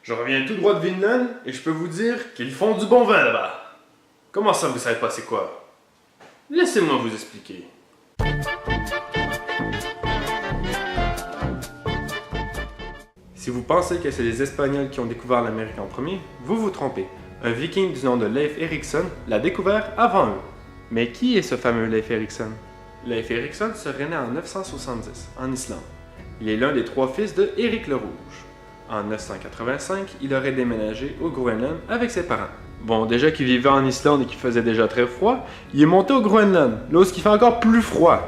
Je reviens tout droit de Vinland et je peux vous dire qu'ils font du bon vin là-bas. Comment ça, vous savez pas c'est quoi? Laissez-moi vous expliquer. Si vous pensez que c'est les Espagnols qui ont découvert l'Amérique en premier, vous vous trompez. Un viking du nom de Leif Erikson l'a découvert avant eux. Mais qui est ce fameux Leif Erikson? Leif Erikson serait né en 970, en Islande. Il est l'un des 3 fils de Éric le Rouge. En 985, il aurait déménagé au Groenland avec ses parents. Bon, déjà qu'il vivait en Islande et qu'il faisait déjà très froid, il est monté au Groenland, là où il fait encore plus froid.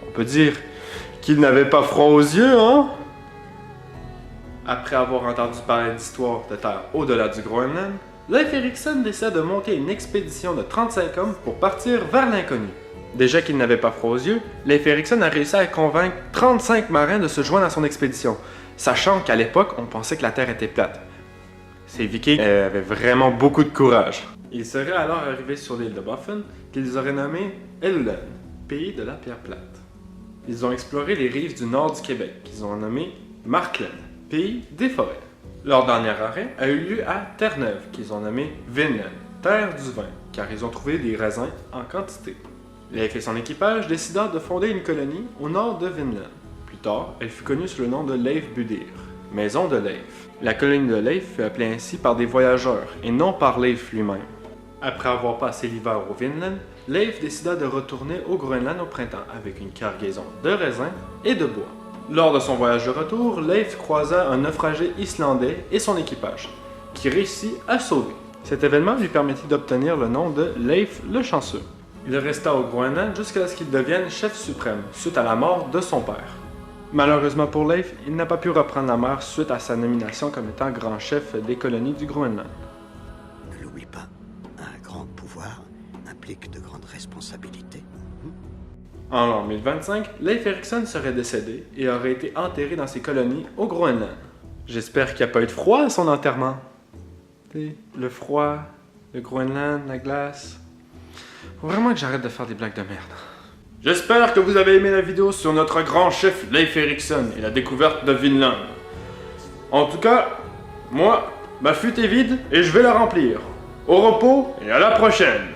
On peut dire qu'il n'avait pas froid aux yeux, hein? Après avoir entendu parler d'histoires de terre au-delà du Groenland, Leif Erikson décide de monter une expédition de 35 hommes pour partir vers l'inconnu. Déjà qu'il n'avait pas froid aux yeux, Leif Erikson a réussi à convaincre 35 marins de se joindre à son expédition, sachant qu'à l'époque, on pensait que la Terre était plate. Ces Vikings avaient vraiment beaucoup de courage. Ils seraient alors arrivés sur l'île de Baffin, qu'ils auraient nommée Helluland, pays de la pierre plate. Ils ont exploré les rives du nord du Québec, qu'ils ont nommé Markland, pays des forêts. Leur dernier arrêt a eu lieu à Terre-Neuve, qu'ils ont nommé Vinland, terre du vin, car ils ont trouvé des raisins en quantité. Leif et son équipage décidèrent de fonder une colonie au nord de Vinland. Plus tard, elle fut connue sous le nom de Leifbudir, maison de Leif. La colonie de Leif fut appelée ainsi par des voyageurs et non par Leif lui-même. Après avoir passé l'hiver au Vinland, Leif décida de retourner au Groenland au printemps avec une cargaison de raisins et de bois. Lors de son voyage de retour, Leif croisa un naufragé islandais et son équipage, qui réussit à sauver. Cet événement lui permettit d'obtenir le nom de Leif le Chanceux. Il resta au Groenland jusqu'à ce qu'il devienne chef suprême, suite à la mort de son père. Malheureusement pour Leif, il n'a pas pu reprendre la mer suite à sa nomination comme étant grand chef des colonies du Groenland. Ne l'oublie pas, un grand pouvoir implique de grandes responsabilités. En l'an 1025, Leif Erikson serait décédé et aurait été enterré dans ses colonies au Groenland. J'espère qu'il n'y a pas eu de froid à son enterrement. Le froid, le Groenland, la glace... Faut vraiment que j'arrête de faire des blagues de merde. J'espère que vous avez aimé la vidéo sur notre grand chef Leif Erikson et la découverte de Vinland. En tout cas, moi, ma fût est vide et je vais la remplir. Au repos et à la prochaine!